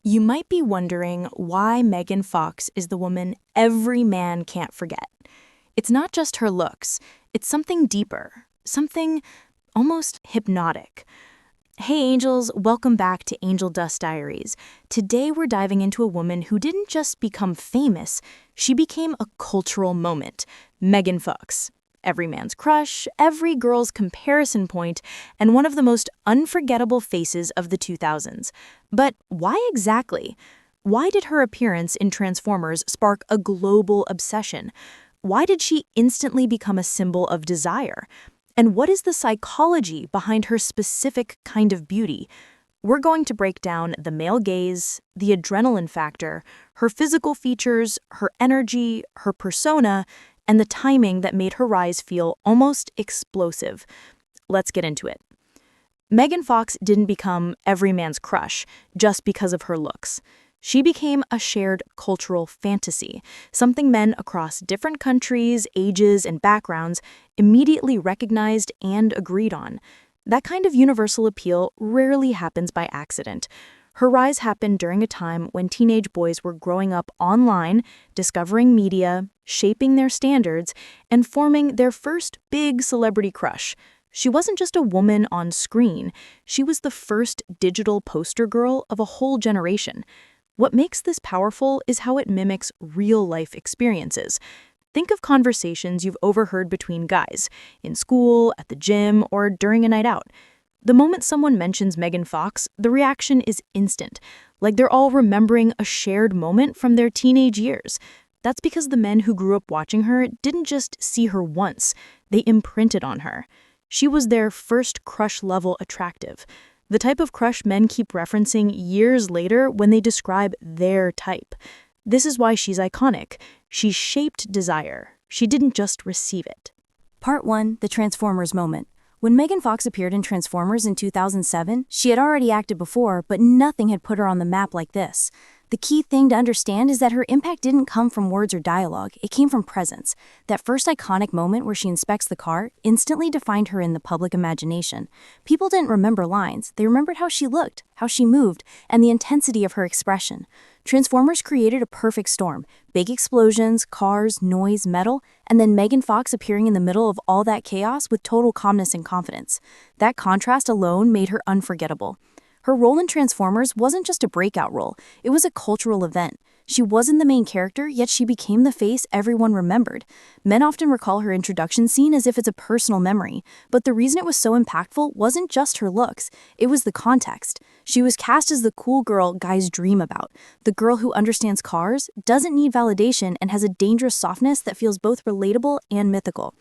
You might be wondering why Megan Fox is the woman every man can't forget. It's not just her looks, it's something deeper, something almost hypnotic. Hey angels, welcome back to Angel Dust Diaries. Today we're diving into a woman who didn't just become famous, she became a cultural moment. Megan Fox. Every man's crush, every girl's comparison point, and one of the most unforgettable faces of the 2000s. But why exactly? Why did her appearance in Transformers spark a global obsession? Why did she instantly become a symbol of desire? And what is the psychology behind her specific kind of beauty? We're going to break down the male gaze, the adrenaline factor, her physical features, her energy, her persona, and the timing that made her rise feel almost explosive. Let's get into it. Megan Fox didn't become every man's crush just because of her looks. She became a shared cultural fantasy, something men across different countries, ages, and backgrounds immediately recognized and agreed on. That kind of universal appeal rarely happens by accident. Her rise happened during a time when teenage boys were growing up online, discovering media, shaping their standards, and forming their first big celebrity crush. She wasn't just a woman on screen, she was the first digital poster girl of a whole generation. What makes this powerful is how it mimics real-life experiences. Think of conversations you've overheard between guys, in school, at the gym, or during a night out. The moment someone mentions Megan Fox, the reaction is instant, like they're all remembering a shared moment from their teenage years. That's because the men who grew up watching her didn't just see her once, they imprinted on her. She was their first crush-level attractive, the type of crush men keep referencing years later when they describe their type. This is why she's iconic. She shaped desire. She didn't just receive it. Part 1, The Transformers Moment. When Megan Fox appeared in Transformers in 2007, she had already acted before, but nothing had put her on the map like this. The key thing to understand is that her impact didn't come from words or dialogue, it came from presence. That first iconic moment where she inspects the car instantly defined her in the public imagination. People didn't remember lines, they remembered how she looked, how she moved, and the intensity of her expression. Transformers created a perfect storm. Big explosions, cars, noise, metal, and then Megan Fox appearing in the middle of all that chaos with total calmness and confidence. That contrast alone made her unforgettable. Her role in Transformers wasn't just a breakout role, it was a cultural event. She wasn't the main character, yet she became the face everyone remembered. Men often recall her introduction scene as if it's a personal memory, but the reason it was so impactful wasn't just her looks, it was the context. She was cast as the cool girl guys dream about, the girl who understands cars, doesn't need validation, and has a dangerous softness that feels both relatable and mythical.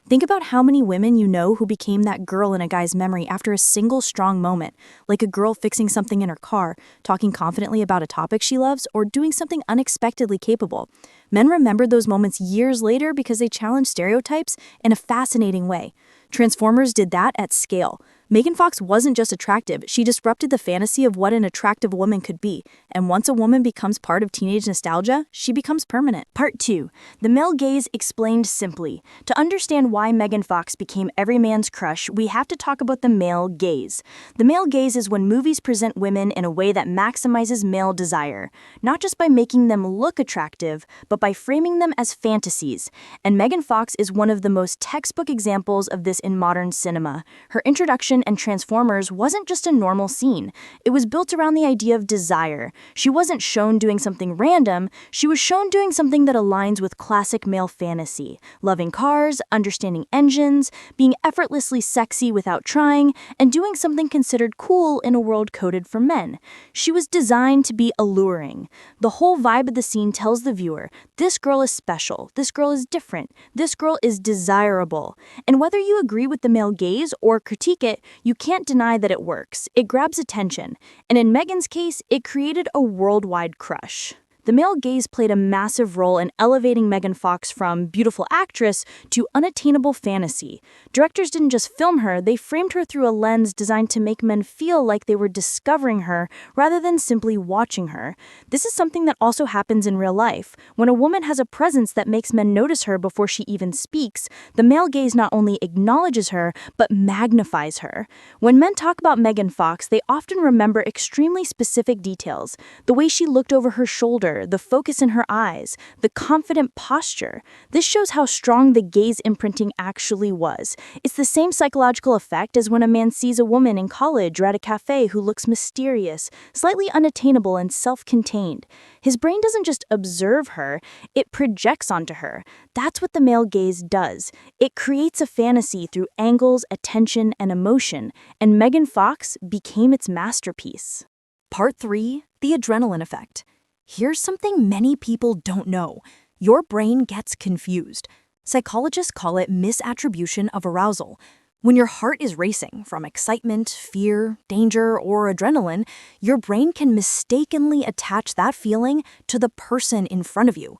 Think about how many women you know who became that girl in a guy's memory after a single strong moment, like a girl fixing something in her car, talking confidently about a topic she loves, or doing something unexpectedly capable. Men remembered those moments years later because they challenged stereotypes in a fascinating way. Transformers did that at scale. Megan Fox wasn't just attractive, she disrupted the fantasy of what an attractive woman could be. And once a woman becomes part of teenage nostalgia, she becomes permanent. Part 2. The male gaze explained simply. To understand why Megan Fox became every man's crush, we have to talk about the male gaze. The male gaze is when movies present women in a way that maximizes male desire, not just by making them look attractive, but by framing them as fantasies. And Megan Fox is one of the most textbook examples of this in modern cinema. Her introduction and Transformers wasn't just a normal scene. It was built around the idea of desire. She wasn't shown doing something random, she was shown doing something that aligns with classic male fantasy. Loving cars, understanding engines, being effortlessly sexy without trying, and doing something considered cool in a world coded for men. She was designed to be alluring. The whole vibe of the scene tells the viewer, this girl is special, this girl is different, this girl is desirable. And whether you agree with the male gaze or critique it, you can't deny that it works. It grabs attention. And in Megan's case, it created a worldwide crush. The The male gaze played a massive role in elevating Megan Fox from beautiful actress to unattainable fantasy. Directors didn't just film her, they framed her through a lens designed to make men feel like they were discovering her rather than simply watching her. This is something that also happens in real life. When a woman has a presence that makes men notice her before she even speaks, the male gaze not only acknowledges her, but magnifies her. When men talk about Megan Fox, they often remember extremely specific details. The way she looked over her shoulder, the focus in her eyes, the confident posture. This shows how strong the gaze imprinting actually was. It's the same psychological effect as when a man sees a woman in college or at a cafe who looks mysterious, slightly unattainable and self-contained. His brain doesn't just observe her, it projects onto her. That's what the male gaze does. It creates a fantasy through angles, attention, and emotion, and Megan Fox became its masterpiece. Part 3, the adrenaline effect. Here's something many people don't know. Your brain gets confused. Psychologists call it misattribution of arousal. When your heart is racing from excitement, fear, danger, or adrenaline, your brain can mistakenly attach that feeling to the person in front of you.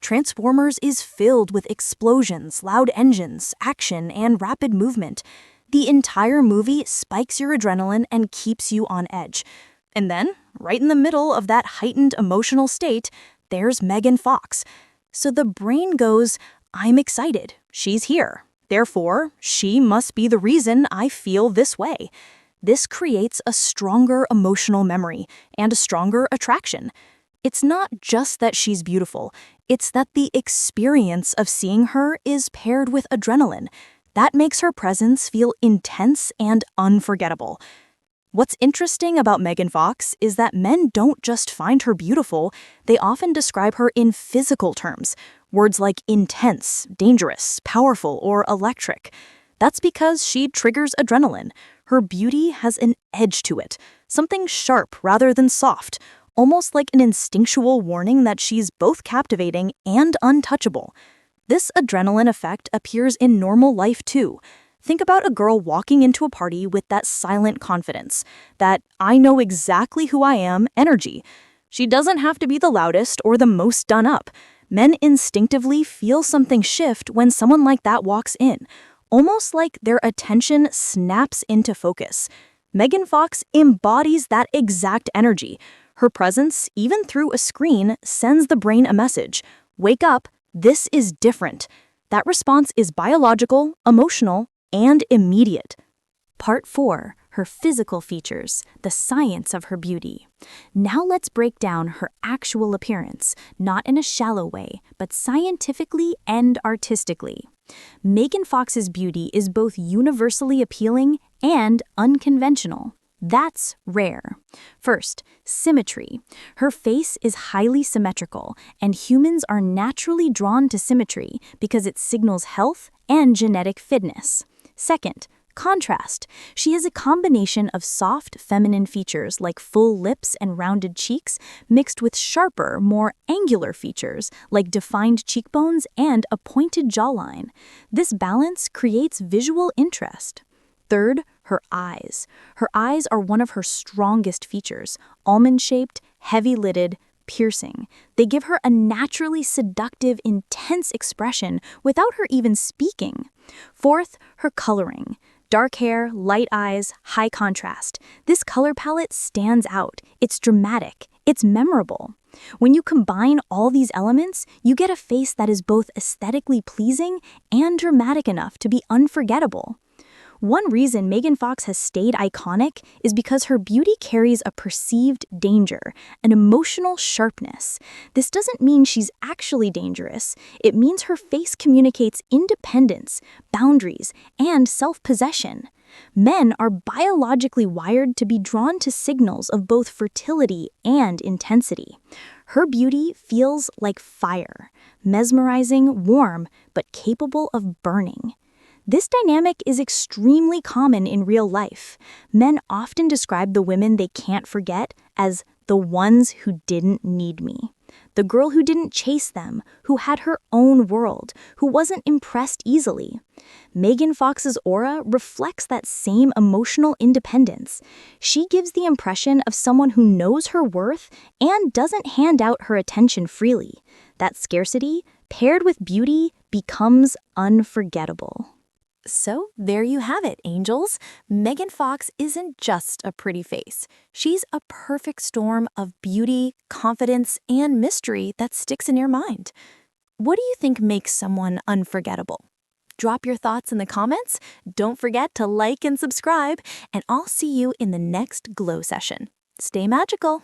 Transformers is filled with explosions, loud engines, action, and rapid movement. The entire movie spikes your adrenaline and keeps you on edge. And then, right in the middle of that heightened emotional state, there's Megan Fox. So the brain goes, I'm excited. She's here. Therefore, she must be the reason I feel this way. This creates a stronger emotional memory and a stronger attraction. It's not just that she's beautiful, it's that the experience of seeing her is paired with adrenaline. That makes her presence feel intense and unforgettable. What's interesting about Megan Fox is that men don't just find her beautiful, they often describe her in physical terms. Words like intense, dangerous, powerful, or electric. That's because she triggers adrenaline. Her beauty has an edge to it, something sharp rather than soft, almost like an instinctual warning that she's both captivating and untouchable. This adrenaline effect appears in normal life too. Think about a girl walking into a party with that silent confidence, that I know exactly who I am energy. She doesn't have to be the loudest or the most done up. Men instinctively feel something shift when someone like that walks in, almost like their attention snaps into focus. Megan Fox embodies that exact energy. Her presence, even through a screen, sends the brain a message. Wake up, this is different. That response is biological, emotional, and immediate. Part 4, her physical features, the science of her beauty. Now let's break down her actual appearance, not in a shallow way, but scientifically and artistically. Megan Fox's beauty is both universally appealing and unconventional. That's rare. First, symmetry. Her face is highly symmetrical, and humans are naturally drawn to symmetry because it signals health and genetic fitness. Second, contrast. She has a combination of soft, feminine features like full lips and rounded cheeks, mixed with sharper, more angular features like defined cheekbones and a pointed jawline. This balance creates visual interest. Third, her eyes. Her eyes are one of her strongest features, almond-shaped, heavy-lidded, piercing. They give her a naturally seductive, intense expression without her even speaking. Fourth, her coloring. Dark hair, light eyes, high contrast. This color palette stands out. It's dramatic. It's memorable. When you combine all these elements, you get a face that is both aesthetically pleasing and dramatic enough to be unforgettable. One reason Megan Fox has stayed iconic is because her beauty carries a perceived danger, an emotional sharpness. This doesn't mean she's actually dangerous. It means her face communicates independence, boundaries, and self-possession. Men are biologically wired to be drawn to signals of both fertility and intensity. Her beauty feels like fire, mesmerizing, warm, but capable of burning. This dynamic is extremely common in real life. Men often describe the women they can't forget as the ones who didn't need me. The girl who didn't chase them, who had her own world, who wasn't impressed easily. Megan Fox's aura reflects that same emotional independence. She gives the impression of someone who knows her worth and doesn't hand out her attention freely. That scarcity, paired with beauty, becomes unforgettable. So there you have it, angels. Megan Fox isn't just a pretty face. She's a perfect storm of beauty, confidence, and mystery that sticks in your mind. What do you think makes someone unforgettable? Drop your thoughts in the comments. Don't forget to like and subscribe, and I'll see you in the next Glow session. Stay magical.